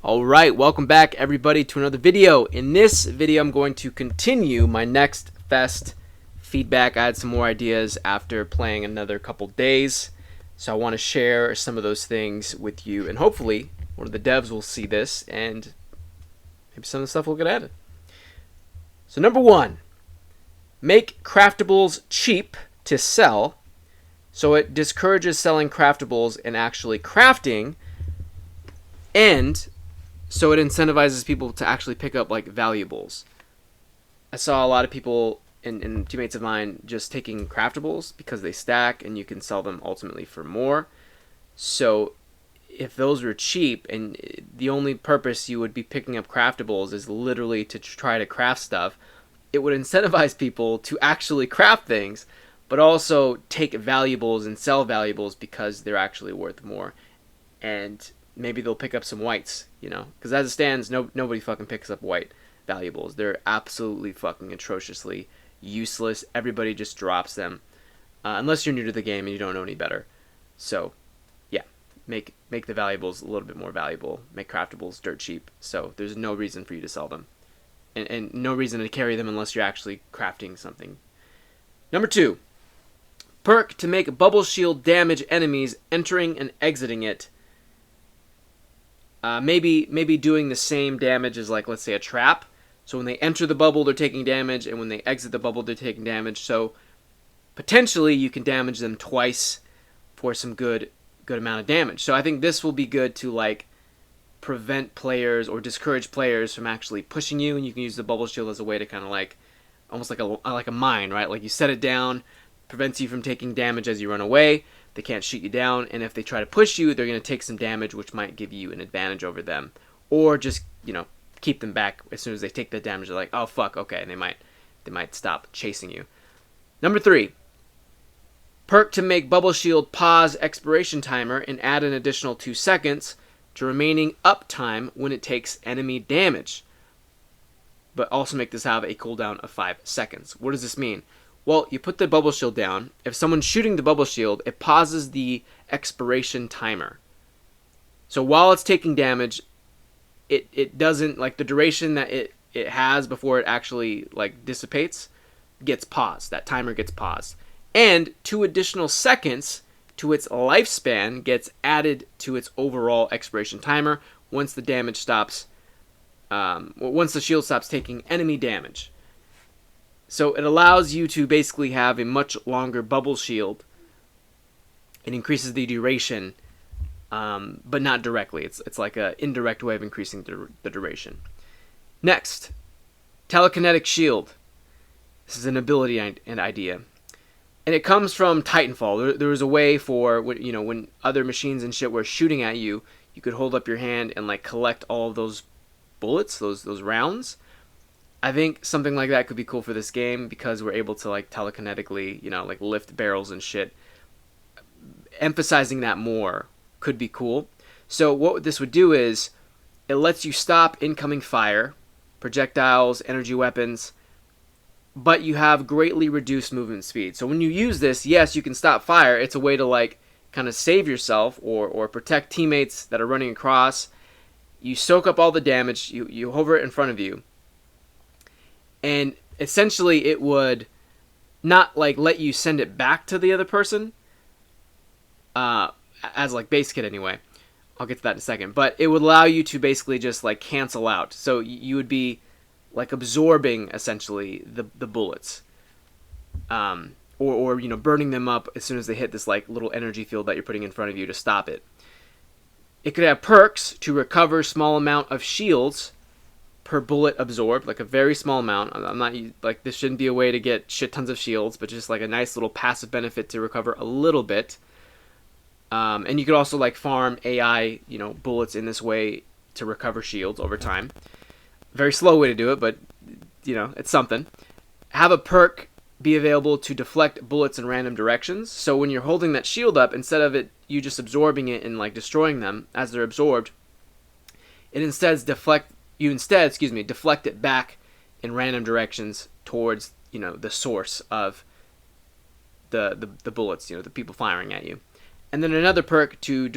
Alright, welcome back everybody to another video. In this video I'm going to continue my Nextfest feedback. I had some more ideas after playing another couple days, so I want to share some of those things with you, and hopefully one of the devs will see this and maybe some of the stuff will get added. So number one, make craftables cheap to sell, so it discourages selling craftables and actually crafting, and so it incentivizes people to actually pick up like valuables. I saw a lot of people and teammates of mine just taking craftables because they stack and you can sell them ultimately for more. So if those were cheap and the only purpose you would be picking up craftables is literally to try to craft stuff, it would incentivize people to actually craft things, but also take valuables and sell valuables because they're actually worth more. And maybe they'll pick up some whites, you know, because as it stands, nobody fucking picks up white valuables. They're absolutely fucking atrociously useless. Everybody just drops them, unless you're new to the game and you don't know any better. So, yeah, make the valuables a little bit more valuable. Make craftables dirt cheap. So there's no reason for you to sell them, and no reason to carry them unless you're actually crafting something. Number two, perk to make bubble shield damage enemies entering and exiting it. Maybe doing the same damage as, like, let's say a trap. So when they enter the bubble, they're taking damage, and when they exit the bubble, they're taking damage. So potentially you can damage them twice for some good amount of damage. So I think this will be good to, like, prevent players or discourage players from actually pushing you, and you can use the bubble shield as a way to kind of like almost like a mine, right? Like you set it down, prevents you from taking damage as you run away. They can't shoot you down, and if they try to push you, they're going to take some damage, which might give you an advantage over them. Or just, you know, keep them back as soon as they take that damage. They're like, oh, fuck, okay, and they might stop chasing you. Number three, perk to make bubble shield pause expiration timer and add an additional 2 seconds to remaining uptime when it takes enemy damage. But also make this have a cooldown of 5 seconds. What does this mean? Well, you put the bubble shield down. If someone's shooting the bubble shield, it pauses the expiration timer. So while it's taking damage, it doesn't, like, the duration that it has before it actually, like, dissipates gets paused. That timer gets paused. And 2 additional seconds to its lifespan gets added to its overall expiration timer once the damage stops, once the shield stops taking enemy damage. So it allows you to basically have a much longer bubble shield. It increases the duration, but not directly. It's like an indirect way of increasing the duration. Next, Telekinetic shield. This is an ability and idea. And it comes from Titanfall. There was a way for, you know, when other machines and shit were shooting at you, you could hold up your hand and, like, collect all of those bullets, those rounds. I think something like that could be cool for this game because we're able to, like, telekinetically, you know, like, lift barrels and shit. Emphasizing that more could be cool. So what this would do is it lets you stop incoming fire, projectiles, energy weapons, but you have greatly reduced movement speed. So when you use this, yes, you can stop fire. It's a way to, like, kind of save yourself or protect teammates that are running across. You soak up all the damage. You hover it in front of you. And essentially it would not, like, let you send it back to the other person, as, like, base kit anyway. I'll get to that in a second. But it would allow you to basically just, like, cancel out. So you would be, like, absorbing, essentially, the bullets. Or, you know, burning them up as soon as they hit this, like, little energy field that you're putting in front of you to stop it. It could have perks to recover small amount of shields per bullet absorbed, like a very small amount. I'm not, like, this shouldn't be a way to get shit tons of shields, but just like a nice little passive benefit to recover a little bit. And you could also, like, farm AI, you know, bullets in this way to recover shields over time. Very slow way to do it, but, you know, it's something. Have a perk be available to deflect bullets in random directions. So when you're holding that shield up, instead of you just absorbing it and, like, destroying them as they're absorbed, it instead deflect it back in random directions towards, you know, the source of the bullets, you know, the people firing at you. And then another perk to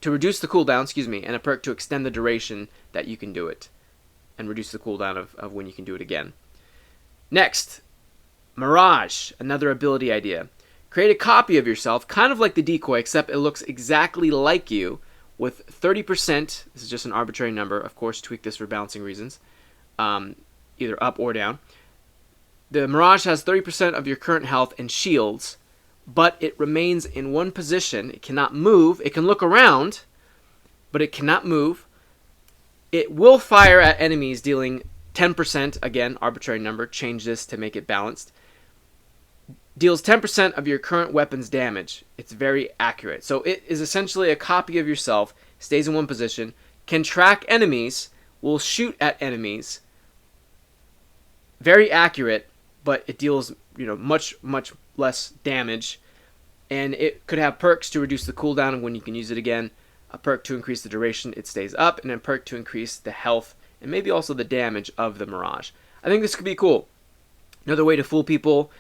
to reduce the cooldown, excuse me, and a perk to extend the duration that you can do it, and reduce the cooldown of when you can do it again. Next, Mirage, another ability idea. Create a copy of yourself, kind of like the decoy, except it looks exactly like you, with 30%, this is just an arbitrary number, of course tweak this for balancing reasons, either up or down. The Mirage has 30% of your current health and shields, but it remains in one position. It cannot move. It can look around, but it cannot move. It will fire at enemies, dealing 10%, again, arbitrary number, change this to make it balanced. Deals 10% of your current weapon's damage. It's very accurate. So it is essentially a copy of yourself, stays in one position, can track enemies, will shoot at enemies. Very accurate, but it deals, much less damage. And it could have perks to reduce the cooldown of when you can use it again, a perk to increase the duration it stays up, and a perk to increase the health and maybe also the damage of the Mirage. I think this could be cool. Another way to fool people.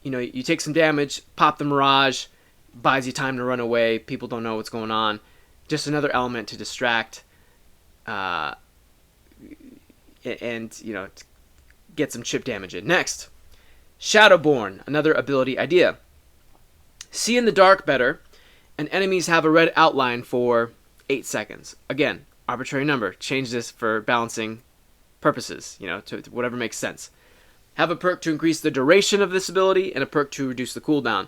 You take some damage, pop the Mirage, buys you time to run away. People don't know what's going on. Just another element to distract, and get some chip damage in. Next, Shadowborn, another ability idea. See in the dark better, and enemies have a red outline for 8 seconds. Again, arbitrary number. Change this for balancing purposes, to whatever makes sense. Have a perk to increase the duration of this ability and a perk to reduce the cooldown.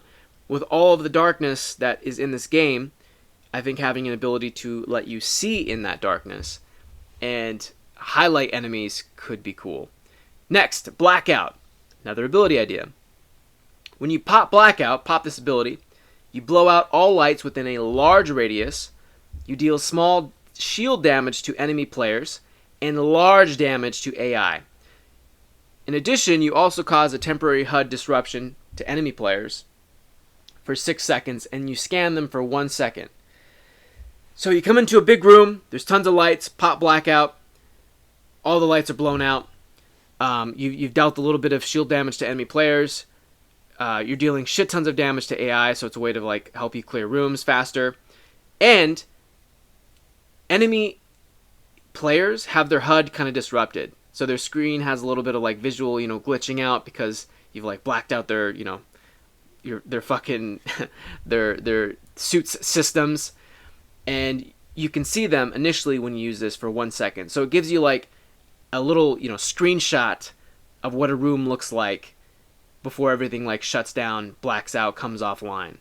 With all of the darkness that is in this game, I think having an ability to let you see in that darkness and highlight enemies could be cool. Next, Blackout, another ability idea. When you pop Blackout, pop this ability, you blow out all lights within a large radius, you deal small shield damage to enemy players, and large damage to AI. In addition, you also cause a temporary HUD disruption to enemy players for 6 seconds, and you scan them for 1 second. So you come into a big room, there's tons of lights, pop Blackout, all the lights are blown out, you've dealt a little bit of shield damage to enemy players, you're dealing shit tons of damage to AI, so it's a way to help you clear rooms faster, and enemy players have their HUD kind of disrupted. So their screen has a little bit of visual, glitching out because you've blacked out their, their fucking, their suits systems, and you can see them initially when you use this for 1 second. So it gives you a little, screenshot of what a room looks like before everything shuts down, blacks out, comes offline.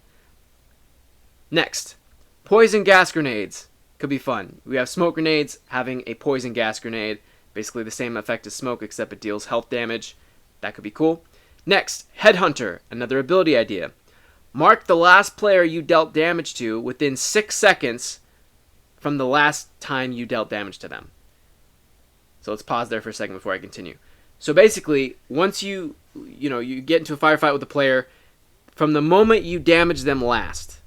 Next, poison gas grenades could be fun. We have smoke grenades, having a poison gas grenade. Basically the same effect as smoke, except it deals health damage. That could be cool. Next, Headhunter, another ability idea. Mark the last player you dealt damage to within 6 seconds from the last time you dealt damage to them. So let's pause there for a second before I continue. So basically, once you get into a firefight with a player, from the moment you damage them last,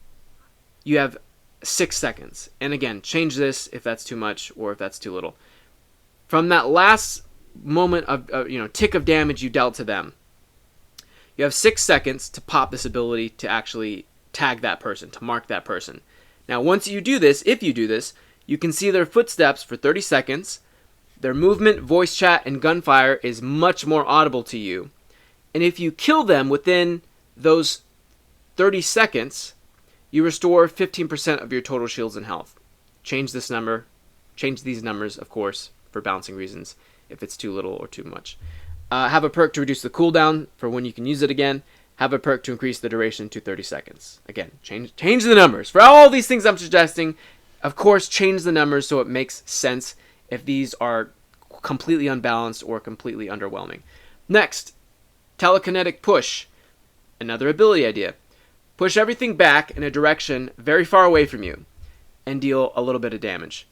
you have 6 seconds. And again, change this if that's too much or if that's too little. From that last moment of tick of damage you dealt to them, you have 6 seconds to pop this ability to actually tag that person, to mark that person. Now, once you do this, if you do this, you can see their footsteps for 30 seconds. Their movement, voice chat, and gunfire is much more audible to you. And if you kill them within those 30 seconds, you restore 15% of your total shields and health. Change this number. Change these numbers, of course, for balancing reasons, if it's too little or too much. Have a perk to reduce the cooldown for when you can use it again. Have a perk to increase the duration to 30 seconds. Again, change the numbers. For all these things I'm suggesting, of course, change the numbers so it makes sense if these are completely unbalanced or completely underwhelming. Next, Telekinetic Push, another ability idea. Push everything back in a direction very far away from you and deal a little bit of damage.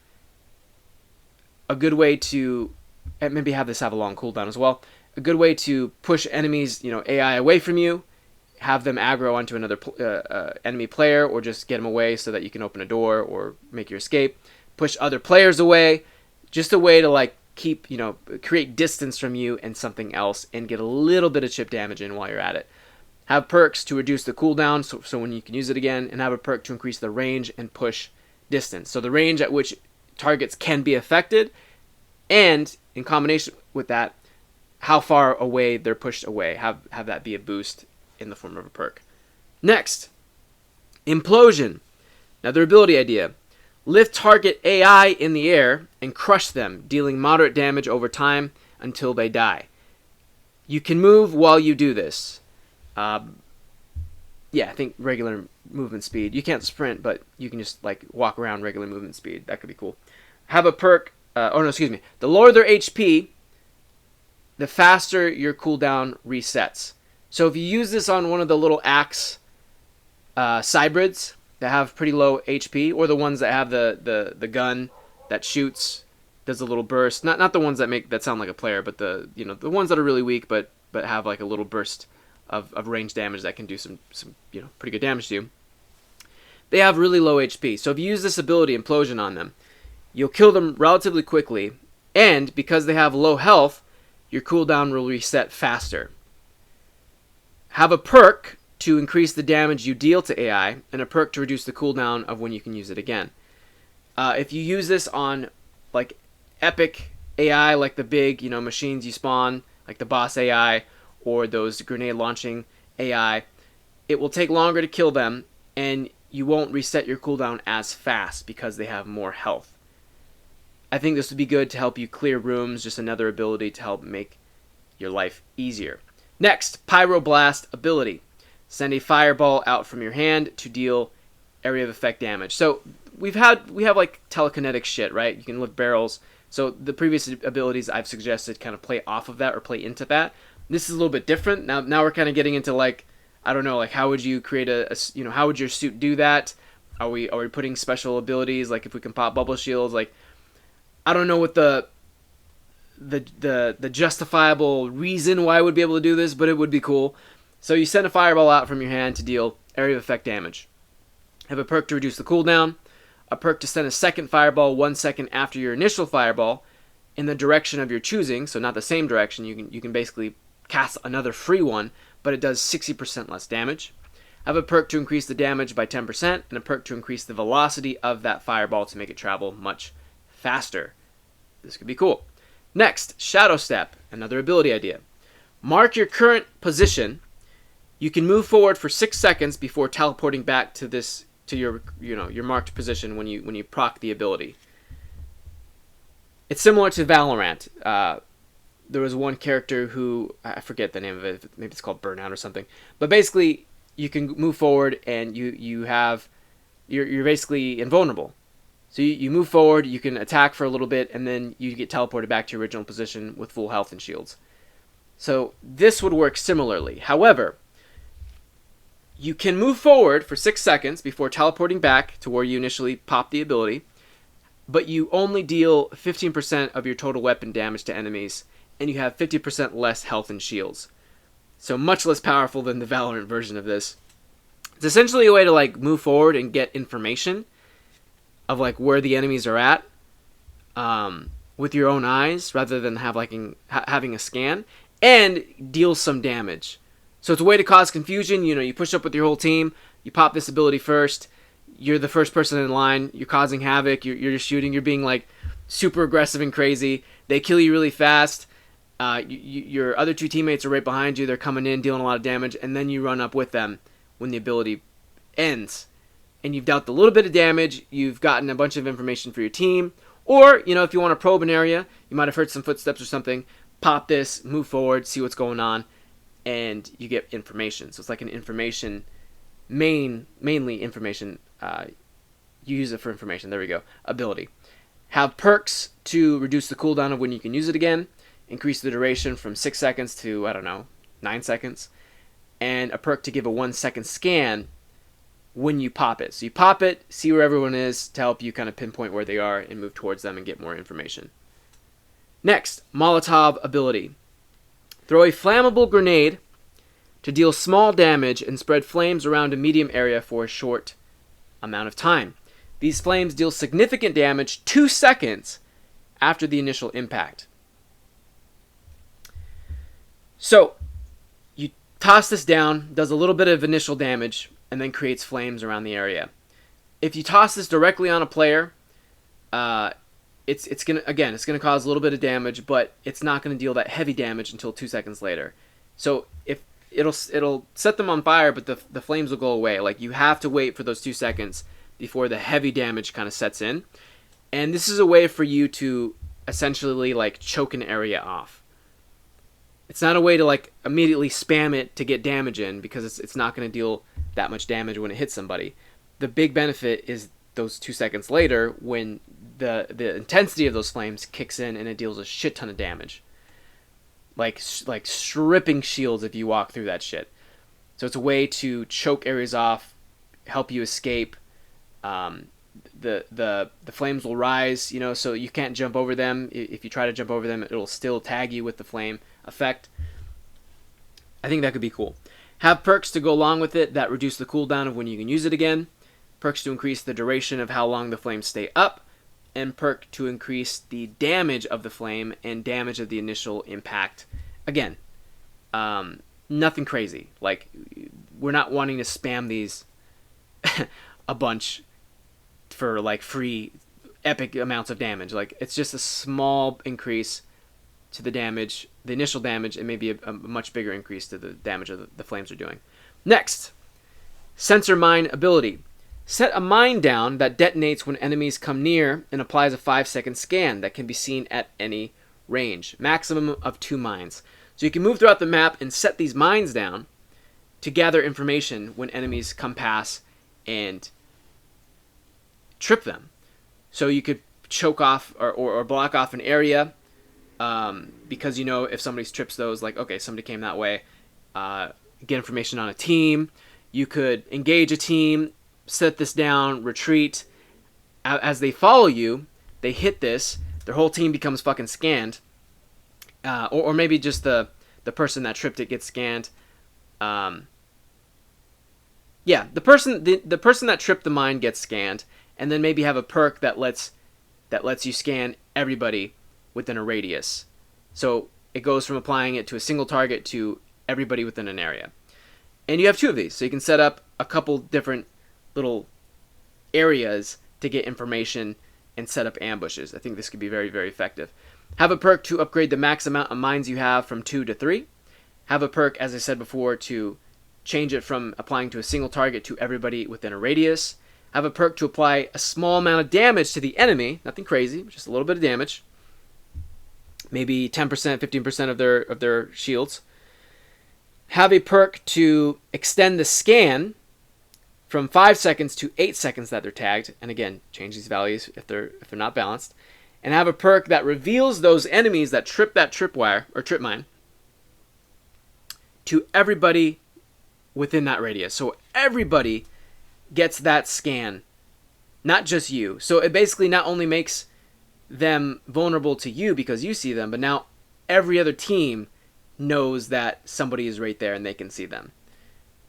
A good way to, and maybe have this have a long cooldown as well, a good way to push enemies, AI away from you, have them aggro onto another enemy player, or just get them away so that you can open a door or make your escape. Push other players away, just a way to keep, create distance from you and something else and get a little bit of chip damage in while you're at it. Have perks to reduce the cooldown so when you can use it again, and have a perk to increase the range and push distance. So the range at which targets can be affected, and in combination with that, how far away they're pushed away. Have that be a boost in the form of a perk. Next, Implosion. Another ability idea. Lift target AI in the air and crush them, dealing moderate damage over time until they die. You can move while you do this. Yeah, I think regular movement speed. You can't sprint, but you can just like walk around regular movement speed. That could be cool. Have a perk. The lower their HP, the faster your cooldown resets. So if you use this on one of the little axe cybrids that have pretty low HP, or the ones that have the gun that shoots, does a little burst. Not the ones that sound like a player, but the ones that are really weak, but have like a little burst of range damage that can do some pretty good damage to you. They have really low HP. So if you use this ability, Implosion, on them, you'll kill them relatively quickly, and because they have low health, your cooldown will reset faster. Have a perk to increase the damage you deal to AI, and a perk to reduce the cooldown of when you can use it again. If you use this on like epic AI, like the big machines you spawn, like the boss AI, or those grenade launching AI, it will take longer to kill them, and you won't reset your cooldown as fast because they have more health. I think this would be good to help you clear rooms, just another ability to help make your life easier. Next, Pyroblast ability. Send a fireball out from your hand to deal area of effect damage. So we have like telekinetic shit, right? You can lift barrels. So the previous abilities I've suggested kind of play off of that or play into that. This is a little bit different. Now we're kind of getting into like, I don't know, like how would you create how would your suit do that? Are we putting special abilities, like if we can pop bubble shields? Like, I don't know what the justifiable reason why I would be able to do this, but it would be cool. So you send a fireball out from your hand to deal area of effect damage. Have a perk to reduce the cooldown, a perk to send a second fireball 1 second after your initial fireball in the direction of your choosing, so not the same direction. You can basically cast another free one, but it does 60% less damage. Have a perk to increase the damage by 10%, and a perk to increase the velocity of that fireball to make it travel much faster. This could be cool. Next, Shadowstep, another ability idea. Mark your current position. You can move forward for 6 seconds before teleporting back to your marked position when you proc the ability. It's similar to Valorant. There was one character who, I forget the name of it, maybe it's called Burnout or something, but basically you can move forward and you're basically invulnerable. So you move forward, you can attack for a little bit, and then you get teleported back to your original position with full health and shields. So this would work similarly. However, you can move forward for 6 seconds before teleporting back to where you initially popped the ability, but you only deal 15% of your total weapon damage to enemies, and you have 50% less health and shields. So much less powerful than the Valorant version of this. It's essentially a way to like move forward and get information of like where the enemies are at with your own eyes, rather than having a scan, and deal some damage. So it's a way to cause confusion. You push up with your whole team, you pop this ability first, you're the first person in line, you're causing havoc, you're just shooting, you're being like super aggressive and crazy. They kill you really fast. Your other two teammates are right behind you, they're coming in, dealing a lot of damage, and then you run up with them when the ability ends. And you've dealt a little bit of damage, you've gotten a bunch of information for your team, or, if you want to probe an area, you might have heard some footsteps or something, pop this, move forward, see what's going on, and you get information. So it's like an information, mainly information, you use it for information, there we go, ability. Have perks to reduce the cooldown of when you can use it again, increase the duration from 6 seconds to, 9 seconds, and a perk to give a 1 second scan when you pop it. So you pop it, see where everyone is to help you kind of pinpoint where they are and move towards them and get more information. Next, Molotov ability. Throw a flammable grenade to deal small damage and spread flames around a medium area for a short amount of time. These flames deal significant damage 2 seconds after the initial impact. So, you toss this down, does a little bit of initial damage, and then creates flames around the area. if you toss this directly on a player, it's gonna cause a little bit of damage, but it's not gonna deal that heavy damage until 2 seconds later. So if it'll set them on fire, but the flames will go away. Like, you have to wait for those 2 seconds before the heavy damage kind of sets in. And this is a way for you to essentially like choke an area off. It's not a way to like immediately spam it to get damage in, because it's not going to deal that much damage when it hits somebody. The big benefit is those 2 seconds later, when the intensity of those flames kicks in and it deals a shit ton of damage. Like stripping shields if you walk through that shit. So it's a way to choke areas off, help you escape. The flames will rise, you know, so you can't jump over them. If you try to jump over them, it'll still tag you with the flame effect. I think that could be cool. Have perks to go along with it that reduce the cooldown of when you can use it again. Perks to increase the duration of how long the flames stay up. And perk to increase the damage of the flame and damage of the initial impact. Again, nothing crazy. Like, we're not wanting to spam these a bunch for like free epic amounts of damage. Like, it's just a small increase to the damage, the initial damage, and maybe a much bigger increase to the damage of the flames are doing. Next, sensor mine ability. Set a mine down that detonates when enemies come near and applies a 5-second scan that can be seen at any range. Maximum of 2 mines. So you can move throughout the map and set these mines down to gather information when enemies come past and trip them. So you could choke off or block off an area, because you know if somebody trips those, like, okay, somebody came that way. Get information on a team. You could engage a team, set this down, retreat. As they follow you, they hit this, their whole team becomes fucking scanned. Or maybe just the person that tripped it gets scanned. The person that tripped the mine gets scanned, and then maybe have a perk that lets you scan everybody within a radius. So it goes from applying it to a single target to everybody within an area. And you have 2 of these, so you can set up a couple different little areas to get information and set up ambushes. I think this could be very, very effective. Have a perk to upgrade the max amount of mines you have from 2 to 3. Have a perk, as I said before, to change it from applying to a single target to everybody within a radius. Have a perk to apply a small amount of damage to the enemy. Nothing crazy, just a little bit of damage. Maybe 10%, 15% of their shields. Have a perk to extend the scan from 5 seconds to 8 seconds that they're tagged. And again, change these values if they're not balanced. And have a perk that reveals those enemies that trip that tripwire or trip mine to everybody within that radius. So everybody gets that scan, not just you. So it basically not only makes them vulnerable to you because you see them, but now every other team knows that somebody is right there and they can see them.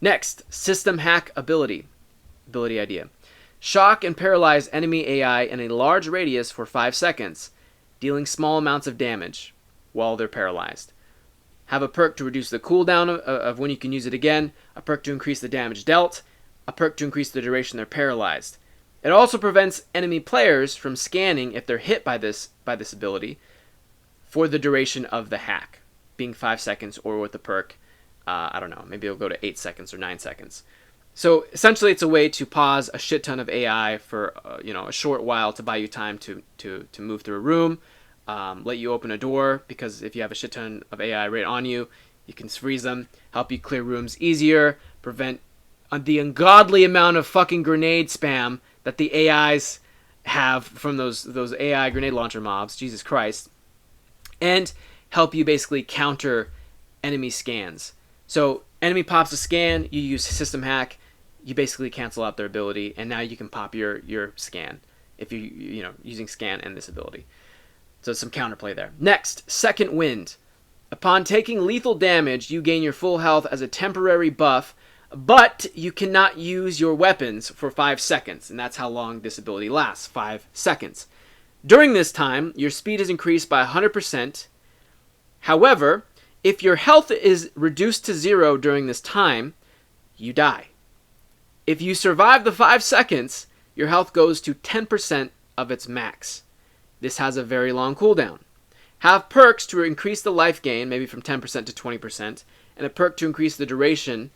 Next, system hack ability idea. Shock and paralyze enemy AI in a large radius for 5 seconds, dealing small amounts of damage while they're paralyzed. Have a perk to reduce the cooldown of when you can use it again, a perk to increase the damage dealt, a perk to increase the duration they're paralyzed. It also prevents enemy players from scanning if they're hit by this ability for the duration of the hack, being 5 seconds, or with the perk, I don't know, maybe it'll go to 8 seconds or 9 seconds. So essentially it's a way to pause a shit ton of AI for a short while to buy you time to move through a room, let you open a door, because if you have a shit ton of AI right on you, you can freeze them, help you clear rooms easier, prevent the ungodly amount of fucking grenade spam that the AIs have from those AI grenade launcher mobs, Jesus Christ, and help you basically counter enemy scans. So enemy pops a scan, you use system hack, you basically cancel out their ability, and now you can pop your scan if you using scan and this ability. So some counterplay there. Next, second wind. Upon taking lethal damage, you gain your full health as a temporary buff, but you cannot use your weapons for 5 seconds, and that's how long this ability lasts, 5 seconds. During this time, your speed is increased by 100%. However, if your health is reduced to 0 during this time, you die. If you survive the 5 seconds, your health goes to 10% of its max. This has a very long cooldown. Have perks to increase the life gain, maybe from 10% to 20%, and a perk to increase the duration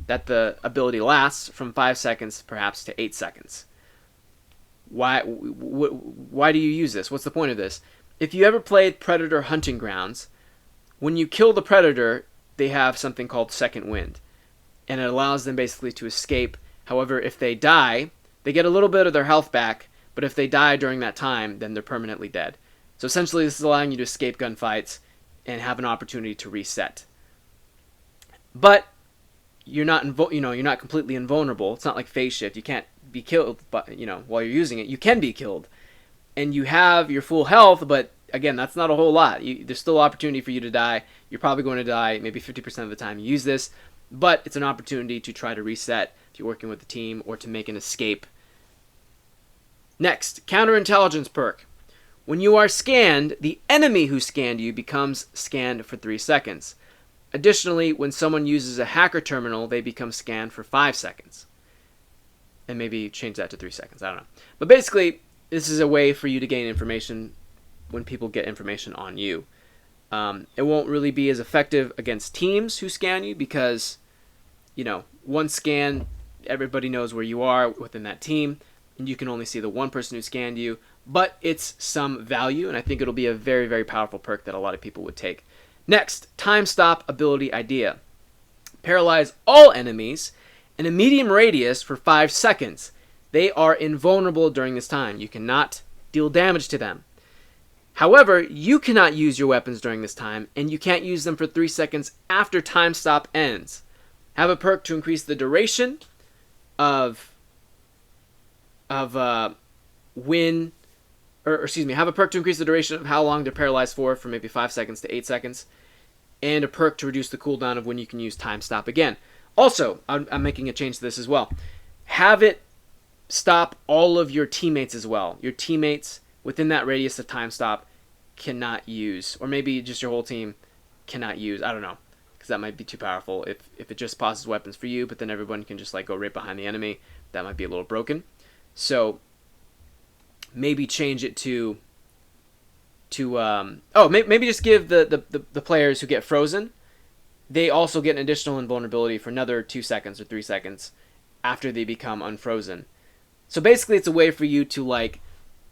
that the ability lasts from 5 seconds perhaps to 8 seconds. Why do you use this? What's the point of this? If you ever played Predator Hunting Grounds, when you kill the Predator, they have something called Second Wind, and it allows them basically to escape. However, if they die, they get a little bit of their health back, but if they die during that time, then they're permanently dead. So essentially, this is allowing you to escape gunfights and have an opportunity to reset. But you're not, you're not completely invulnerable. It's not like phase shift. You can't be killed, but while you're using it, you can be killed, and you have your full health. But again, that's not a whole lot. There's still opportunity for you to die. You're probably going to die maybe 50% of the time you use this, but it's an opportunity to try to reset if you're working with the team or to make an escape. Next, counterintelligence perk. When you are scanned, the enemy who scanned you becomes scanned for 3 seconds. Additionally, when someone uses a hacker terminal, they become scanned for 5 seconds. And maybe change that to 3 seconds, I don't know. But basically, this is a way for you to gain information when people get information on you. It won't really be as effective against teams who scan you because, one scan, everybody knows where you are within that team, and you can only see the one person who scanned you. But it's some value, and I think it'll be a very, very powerful perk that a lot of people would take. Next, Timestop ability idea. Paralyze all enemies in a medium radius for 5 seconds. They are invulnerable during this time. You cannot deal damage to them. However, you cannot use your weapons during this time, and you can't use them for 3 seconds after time stop ends. Have a perk to increase the duration of have a perk to increase the duration of how long they're paralyzed for maybe 5 seconds to 8 seconds, and a perk to reduce the cooldown of when you can use time stop again. Also, I'm making a change to this as well. Have it stop all of your teammates as well. Your teammates within that radius of time stop cannot use, or maybe just your whole team cannot use. I don't know, because that might be too powerful. If it just pauses weapons for you, but then everyone can just go right behind the enemy, that might be a little broken. So maybe change it to maybe just give the players who get frozen, they also get an additional invulnerability for another 2 seconds or 3 seconds after they become unfrozen. So basically, it's a way for you to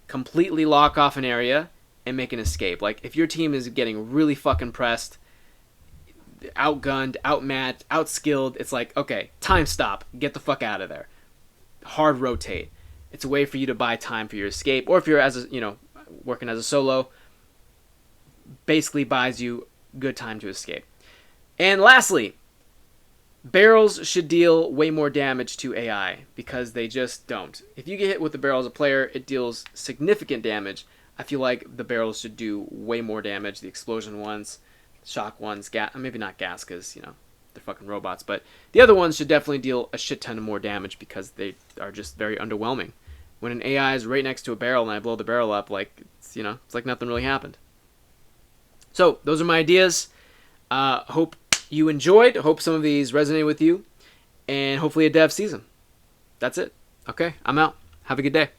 completely lock off an area and make an escape. If your team is getting really fucking pressed, outgunned, outmatched, outskilled, it's okay, time stop, get the fuck out of there. Hard rotate. It's a way for you to buy time for your escape, or if you're working as a solo, basically buys you good time to escape. And lastly, barrels should deal way more damage to AI because they just don't. If you get hit with the barrel as a player, it deals significant damage. I feel like the barrels should do way more damage. The explosion ones, shock ones, maybe not gas because they're fucking robots, but the other ones should definitely deal a shit ton of more damage because they are just very underwhelming. When an AI is right next to a barrel and I blow the barrel up, it's like nothing really happened. So those are my ideas. Hope you enjoyed. Hope some of these resonated with you, and hopefully a dev season. That's it. Okay, I'm out. Have a good day.